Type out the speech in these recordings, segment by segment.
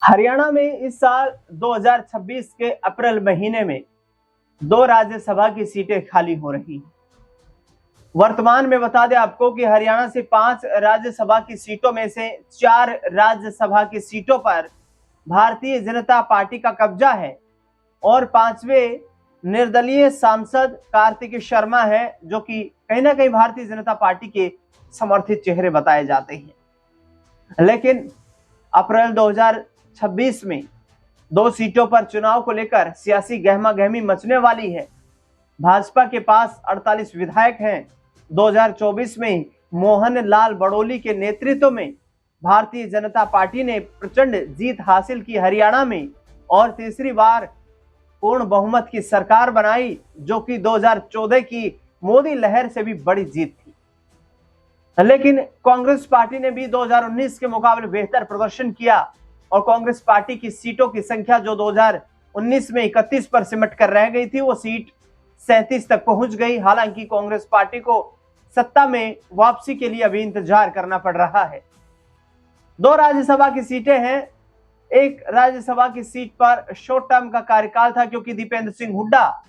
हरियाणा में इस साल 2026 के अप्रैल महीने में 2 राज्यसभा की सीटें खाली हो रही हैं। वर्तमान में बता दें आपको कि हरियाणा से 5 राज्यसभा की सीटों में से 4 राज्यसभा की सीटों पर भारतीय जनता पार्टी का कब्जा है और 5वें निर्दलीय सांसद कार्तिक शर्मा है, जो कि कहीं ना कहीं भारतीय जनता पार्टी के समर्थित चेहरे बताए जाते हैं। लेकिन अप्रैल 2026 में 2 सीटों पर चुनाव को लेकर सियासी गहमा गहमी मचने वाली है। भाजपा के पास 48 विधायक हैं। 2024 में मोहन लाल बड़ोली के नेतृत्व में भारतीय जनता पार्टी ने प्रचंड जीत हासिल की हरियाणा में और तीसरी बार पूर्ण बहुमत की सरकार बनाई, जो कि 2014 की मोदी लहर से भी बड़ी जीत थी। लेकिन कांग्रेस पार्टी ने भी 2019 के मुकाबले बेहतर प्रदर्शन किया और कांग्रेस पार्टी की सीटों की संख्या जो 2019 में 31 पर सिमट कर रह गई थी, वो सीट 37 तक पहुंच गई। हालांकि कांग्रेस पार्टी को सत्ता में वापसी के लिए अभी इंतजार करना पड़ रहा है। 2 राज्यसभा की सीटें हैं। एक राज्यसभा की सीट पर शॉर्ट टर्म का कार्यकाल था, क्योंकि दीपेंद्र सिंह हुड्डा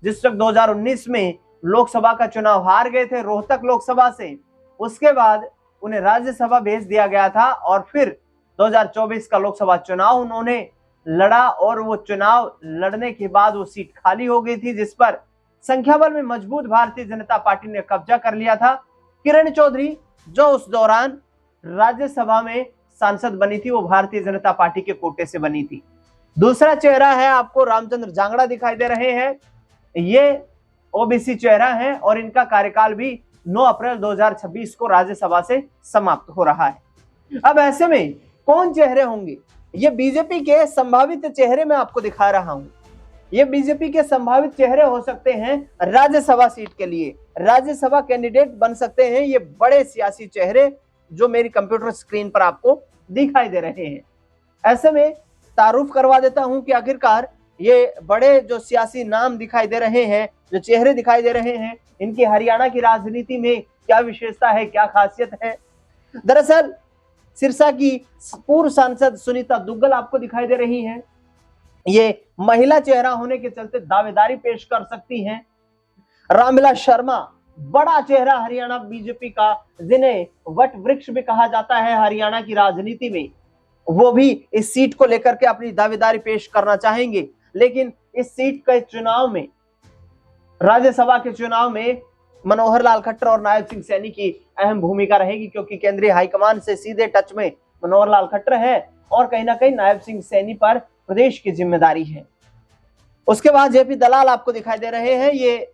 जिस वक्त 2019 में लोकसभा का चुनाव हार गए थे रोहतक लोकसभा से, उसके बाद उन्हें राज्यसभा भेज दिया गया था और फिर 2024 का लोकसभा चुनाव उन्होंने लड़ा और वो चुनाव लड़ने के बाद वो सीट खाली हो गई थी, जिस पर संख्या बल में मजबूत भारतीय जनता पार्टी ने कब्जा कर लिया था। किरण चौधरी जो उस दौरान राज्यसभा में सांसद बनी थी, वो भारतीय जनता पार्टी के कोटे से बनी थी। दूसरा चेहरा है, आपको रामचंद्र जांगड़ा दिखाई दे रहे हैं। ये ओबीसी चेहरा है और इनका कार्यकाल भी 9 अप्रैल 2026 को राज्यसभा से समाप्त हो रहा है। अब ऐसे में कौन चेहरे होंगे? ये बीजेपी के संभावित चेहरे मैं आपको दिखा रहा हूं। ये बीजेपी के संभावित चेहरे हो सकते हैं राज्यसभा सीट के लिए, राज्यसभा कैंडिडेट बन सकते हैं ये बड़े सियासी चेहरे जो मेरी कंप्यूटर स्क्रीन पर आपको दिखाई दे रहे हैं। ऐसे में तारुफ करवा देता हूं कि आखिरकार ये बड़े जो सियासी नाम दिखाई दे रहे हैं, जो चेहरे दिखाई दे रहे हैं, इनकी हरियाणा की राजनीति में क्या विशेषता है, क्या खासियत है। दरअसल सिरसा की पूर्व सांसद सुनीता दुग्गल आपको दिखाई दे रही हैं। ये महिला चेहरा होने के चलते दावेदारी पेश कर सकती हैं। रामविलास शर्मा बड़ा चेहरा हरियाणा बीजेपी का, जिन्हें वट वृक्ष भी कहा जाता है हरियाणा की राजनीति में, वो भी इस सीट को लेकर के अपनी दावेदारी पेश करना चाहेंगे। लेकिन इस सीट के चुनाव में, राज्यसभा के चुनाव में मनोहर लाल खट्टर और नायब सिंह सैनी की अहम भूमिका रहेगी, क्योंकि केंद्रीय हाईकमान से सीधे टच में मनोहर लाल खट्टर है और कहीं ना कहीं नायब सिंह सैनी पर प्रदेश की जिम्मेदारी है। उसके बाद जेपी दलाल आपको दिखाई दे रहे हैं। ये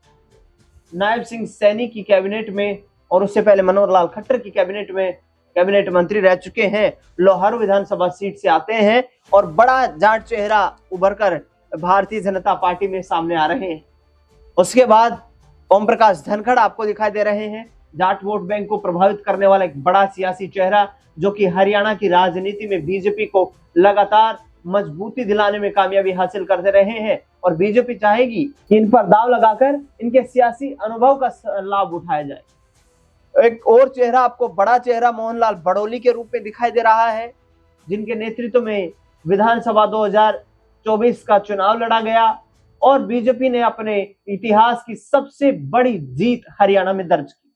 नायब सिंह सैनी की कैबिनेट में और उससे पहले मनोहर लाल खट्टर की कैबिनेट में कैबिनेट मंत्री रह चुके हैं। लोहारू विधानसभा सीट से आते हैं और बड़ा जाट चेहरा उभर कर भारतीय जनता पार्टी में सामने आ रहे हैं। उसके बाद ओम प्रकाश धनखड़ आपको दिखाई दे रहे हैं, जाट वोट बैंक को प्रभावित करने वाला एक बड़ा सियासी चेहरा, जो कि हरियाणा की राजनीति में बीजेपी को लगातार मजबूती दिलाने में कामयाबी हासिल करते रहे हैं और बीजेपी चाहेगी कि इन पर दांव लगाकर इनके सियासी अनुभव का लाभ उठाया जाए। एक और चेहरा आपको बड़ा चेहरा मोहनलाल बड़ोली के रूप में दिखाई दे रहा है, जिनके नेतृत्व में विधानसभा 2024 का चुनाव लड़ा गया और बीजेपी ने अपने इतिहास की सबसे बड़ी जीत हरियाणा में दर्ज की।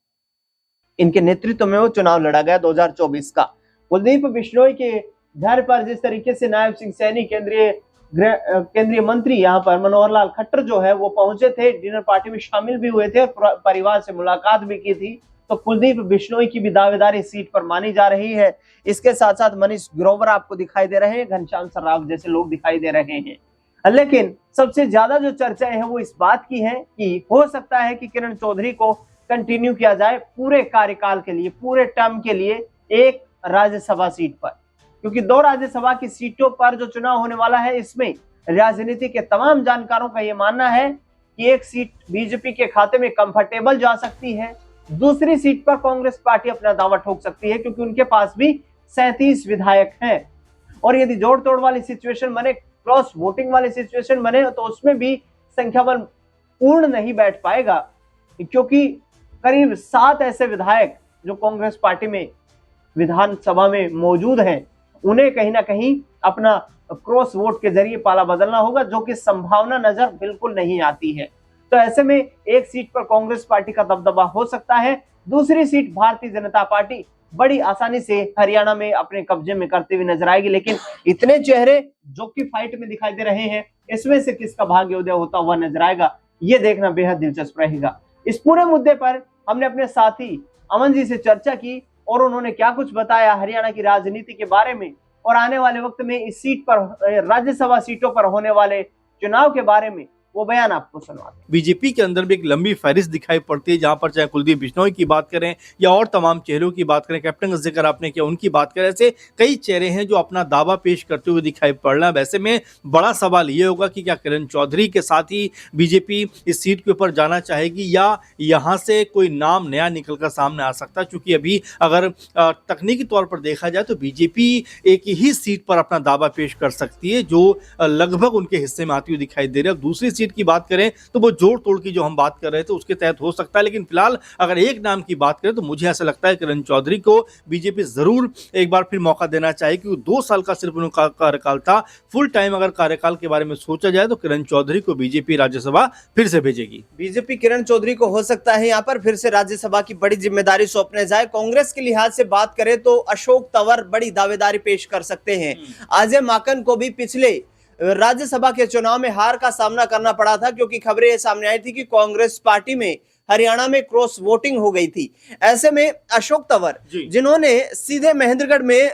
इनके नेतृत्व में वो चुनाव लड़ा गया 2024 का। कुलदीप बिश्नोई के घर पर जिस तरीके से नायब सिंह सैनी केंद्रीय मंत्री यहाँ पर मनोहर लाल खट्टर जो है वो पहुंचे थे, डिनर पार्टी में शामिल भी हुए थे और परिवार से मुलाकात भी की थी, तो कुलदीप बिश्नोई की भी दावेदारी सीट पर मानी जा रही है। इसके साथ साथ मनीष ग्रोवर आपको दिखाई दे रहे हैं, घनश्याम सर्राफ जैसे लोग दिखाई दे रहे हैं। लेकिन सबसे ज्यादा जो चर्चा है वो इस बात की है कि हो सकता है कि किरण चौधरी को कंटिन्यू किया जाए पूरे कार्यकाल के लिए, पूरे टर्म के लिए एक राज्यसभा सीट पर, क्योंकि 2 राज्यसभा की सीटों पर जो चुनाव होने वाला है, इसमें राजनीति के तमाम जानकारों का यह मानना है कि एक सीट बीजेपी के खाते में कंफर्टेबल जा सकती है, दूसरी सीट पर कांग्रेस पार्टी अपना दावा ठोक सकती है, क्योंकि उनके पास भी 37 विधायक हैं। और यदि जोड़ तोड़ वाली सिचुएशन बने, क्रॉस वोटिंग वाली सिचुएशन बने, तो उसमें भी संख्या बल पूर्ण नहीं बैठ पाएगा, क्योंकि करीब 7 ऐसे विधायक जो कांग्रेस पार्टी में विधानसभा में मौजूद हैं उन्हें कहीं ना कहीं अपना क्रॉस वोट के जरिए पाला बदलना होगा, जो कि संभावना नजर बिल्कुल नहीं आती है। तो ऐसे में एक सीट पर कांग्रेस पार्टी का दबदबा हो सकता है, दूसरी सीट भारतीय जनता पार्टी बड़ी आसानी से हरियाणा में अपने कब्जे में करते हुए नजर आएगी। लेकिन इतने चेहरे जो कि फाइट में दिखाई दे रहे हैं, इसमें से किसका भाग्योदय होता हुआ नजर आएगा, ये देखना बेहद दिलचस्प रहेगा। इस पूरे मुद्दे पर हमने अपने साथी अमन जी से चर्चा की और उन्होंने क्या कुछ बताया हरियाणा की राजनीति के बारे में और आने वाले वक्त में इस सीट पर, राज्यसभा सीटों पर होने वाले चुनाव के बारे में, वो बयान आपको सुनवाते हैं। बीजेपी के अंदर भी एक लंबी फहरिस्त दिखाई पड़ती है, जहां पर चाहे कुलदीप बिश्नोई की बात करें या और तमाम चेहरों की बात करें, कैप्टन का जिक्र आपने किया, उनकी बात करें, ऐसे कई चेहरे हैं जो अपना दावा पेश करते हुए दिखाई पड़ रहा है। वैसे में बड़ा सवाल ये होगा कि क्या किरण चौधरी के साथ ही बीजेपी इस सीट के ऊपर जाना चाहेगी या यहाँ से कोई नाम नया निकल कर सामने आ सकता है। चूंकि अभी अगर तकनीकी तौर पर देखा जाए तो बीजेपी एक ही सीट पर अपना दावा पेश कर सकती है जो लगभग उनके हिस्से में आती हुई दिखाई दे रही है। दूसरी सीट की बात करें तो वो जोड़ तोड़ की जो हम बात कर रहे थे उसके तहत हो सकता है, लेकिन फिलहाल अगर एक नाम की बात करें तो मुझे ऐसा लगता है किरण चौधरी को बीजेपी जरूर एक बार फिर मौका देना चाहिए, क्योंकि 2 साल का सिर्फ उनका कार्यकाल था। फुल टाइम अगर कार्यकाल के बारे में सोचा जाए तो किरण चौधरी को बीजेपी राज्यसभा फिर से भेजेगी। बीजेपी किरण चौधरी को हो सकता है यहाँ पर फिर से राज्यसभा की बड़ी जिम्मेदारी सौंपने जाए। कांग्रेस के लिहाज से बात करें तो अशोक तंवर बड़ी दावेदारी पेश कर सकते हैं। अजय माकन को भी पिछले राज्यसभा के चुनाव में हार का सामना करना पड़ा था, क्योंकि खबरें ये सामने आई थी कि कांग्रेस पार्टी में हरियाणा में क्रॉस वोटिंग हो गई थी। ऐसे में अशोक तंवर, जिन्होंने सीधे महेंद्रगढ़ में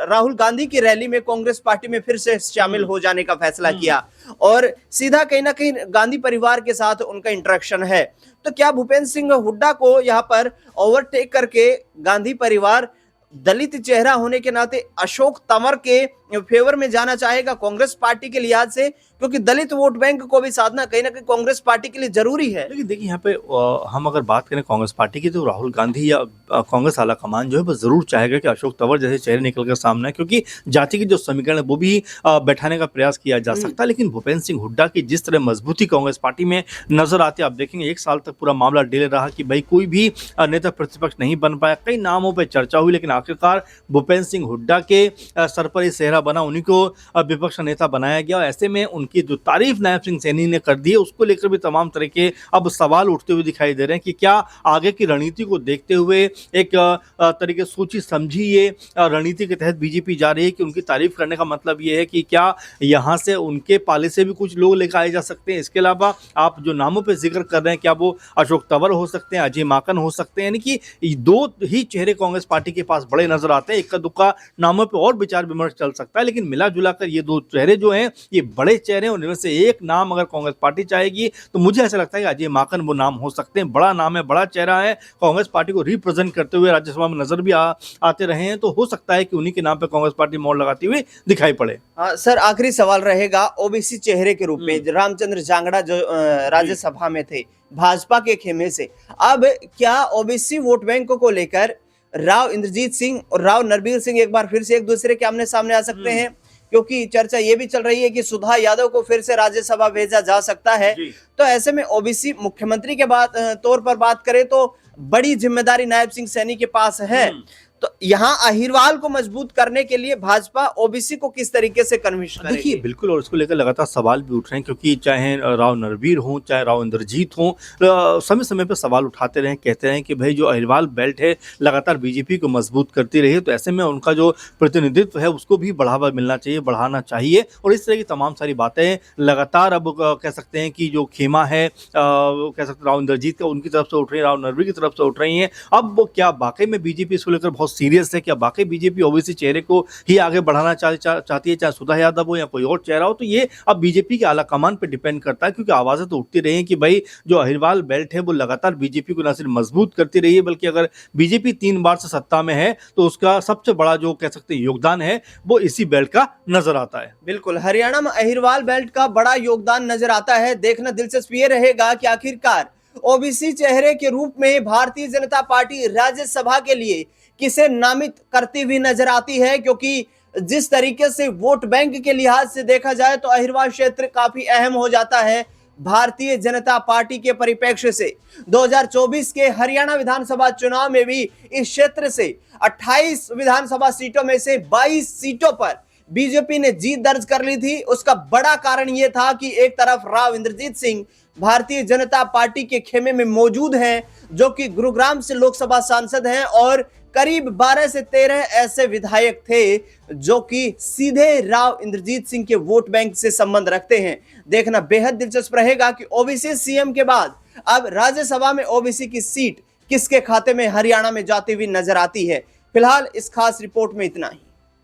राहुल गांधी की रैली में कांग्रेस पार्टी में फिर से शामिल हो जाने का फैसला किया और सीधा कहीं ना कहीं गांधी परिवार के साथ उनका इंटरेक्शन है, तो क्या भूपेंद्र सिंह हुड्डा को यहाँ पर ओवरटेक करके गांधी परिवार दलित चेहरा होने के नाते अशोक तंवर के फेवर में जाना चाहेगा कांग्रेस पार्टी के लिहाज से, क्योंकि दलित वोट बैंक को भी साधना कहीं ना कहीं कांग्रेस पार्टी के लिए जरूरी है। लेकिन देखिए यहाँ पे हम अगर बात करें कांग्रेस पार्टी की तो राहुल गांधी या कांग्रेस आला कमान जो है वो जरूर चाहेगा कि अशोक तंवर जैसे चेहरे निकल कर सामने है, क्योंकि जाति की जो समीकरण है वो भी बैठाने का प्रयास किया जा सकता है। लेकिन भूपेंद्र सिंह हुड्डा की जिस तरह मजबूती कांग्रेस पार्टी में नजर आती है, आप देखेंगे 1 साल तक पूरा मामला डिले रहा कि भाई कोई भी नेता प्रतिपक्ष नहीं बन पाया, कई नामों पर चर्चा हुई, लेकिन आखिरकार भूपेंद्र सिंह हुड्डा के सर पर ये सेहरा बना, उन्हीं को विपक्ष नेता बनाया गया। ऐसे में उनकी जो तारीफ नायब सिंह सैनी ने कर दी है उसको लेकर भी तमाम तरह के अब सवाल उठते हुए दिखाई दे रहे हैं कि क्या आगे की रणनीति को देखते हुए एक तरीके सोची समझी ये रणनीति के तहत बीजेपी जा रही है कि उनकी तारीफ करने का मतलब ये है कि क्या यहाँ से उनके पाले से भी कुछ लोग लेकर आए जा सकते हैं। इसके अलावा आप जो नामों पर जिक्र कर रहे हैं क्या वो अशोक तंवर हो सकते हैं, अजय माकन हो सकते हैं, यानी कि 2 ही चेहरे कांग्रेस पार्टी के पास बड़े नजर आते हैं। इक्का दुक्का नामों पर और विचार विमर्श चल सकता है, लेकिन मिला जुला कर ये 2 चेहरे जो हैं ये बड़े चेहरे हैं। उनमें से एक नाम अगर कांग्रेस पार्टी चाहेगी तो मुझे ऐसा लगता है कि अजय माकन वो नाम हो सकते हैं। बड़ा नाम है, बड़ा चेहरा है, कांग्रेस पार्टी को रिप्रेजेंट करते हुए राज्यसभा में नजर भी आते रहे हैं, तो हो सकता है कि उन्हीं के नाम पर कांग्रेस पार्टी मोड़ लगाती हुई दिखाई पड़े। सर, आखिरी सवाल रहेगा ओबीसी चेहरे के रूप में रामचंद्र जांगड़ा जो राज्यसभा में थे भाजपा के खेमे से, अब क्या ओबीसी वोट बैंक को लेकर राव इंद्रजीत सिंह और राव नरबीर सिंह एक बार फिर से एक दूसरे के आमने सामने आ सकते हैं? क्योंकि चर्चा ये भी चल रही है कि सुधा यादव को फिर से राज्यसभा भेजा जा सकता है। तो ऐसे में ओबीसी मुख्यमंत्री के तौर पर बात करें तो बड़ी जिम्मेदारी नायब सिंह सैनी के पास है, तो यहाँ अहिरवाल को मजबूत करने के लिए भाजपा ओबीसी को किस तरीके से कन्विंस करेगी? देखिए बिल्कुल, और इसको लेकर लगातार सवाल भी उठ रहे हैं, क्योंकि चाहे राव नरबीर हो चाहे राव इंद्रजीत हो, समय समय पर सवाल उठाते रहे, कहते रहे कि भाई जो अहिरवाल बेल्ट है लगातार बीजेपी को मजबूत करती रही है, तो ऐसे में उनका जो प्रतिनिधित्व है उसको भी बढ़ावा मिलना चाहिए, बढ़ाना चाहिए। और इस तरह की तमाम सारी बातें लगातार अब कह सकते हैं कि जो खेमा है कह सकते राव इंद्रजीत का उनकी तरफ से उठ रही है, राव नरबीर की तरफ से उठ रही है। अब वो क्या वाकई में बीजेपी इसको लेकर बहुत सीरियस है, क्या बाकी बीजेपी ओबीसी चेहरे को ही आगे बढ़ाना चाहती है, चाहे सुधा यादव हो या कोई और चेहरा हो? तो ये अब बीजेपी के आला कमान पे डिपेंड करता है, क्योंकि आवाजें तो उठती रही हैं कि भाई जो अहिरवाल बेल्ट है वो लगातार बीजेपी को न सिर्फ मजबूत करती रही है, बल्कि अगर बीजेपी 3 बार से सत्ता में है तो उसका सबसे बड़ा जो कह सकते हैं योगदान है वो इसी बेल्ट का नजर आता है। बिल्कुल, हरियाणा में अहिरवाल बेल्ट का बड़ा योगदान नजर आता है। देखना दिलचस्प ये रहेगा कि आखिरकार ओबीसी चेहरे के रूप में भारतीय जनता पार्टी राज्यसभा के लिए किसे नामित करती हुई नजर आती है, क्योंकि जिस तरीके से वोट बैंक के लिहाज से देखा जाए तो अहिरवाल क्षेत्र काफी अहम हो जाता है भारतीय जनता पार्टी के परिप्रेक्ष्य से। 2024 के हरियाणा विधानसभा चुनाव में भी इस क्षेत्र से 28 विधानसभा सीटों में से 22 सीटों पर बीजेपी ने जीत दर्ज कर ली थी। उसका बड़ा कारण यह था कि एक तरफ राव इंद्रजीत सिंह भारतीय जनता पार्टी के खेमे में मौजूद हैं, जो कि गुरुग्राम से लोकसभा सांसद हैं, और करीब 12 से 13 ऐसे विधायक थे जो कि सीधे राव इंद्रजीत सिंह के वोट बैंक से संबंध रखते हैं। देखना बेहद दिलचस्प रहेगा कि ओबीसी सीएम के बाद अब राज्यसभा में ओबीसी की सीट किसके खाते में हरियाणा में जाती हुई नजर आती है। फिलहाल इस खास रिपोर्ट में इतना ही।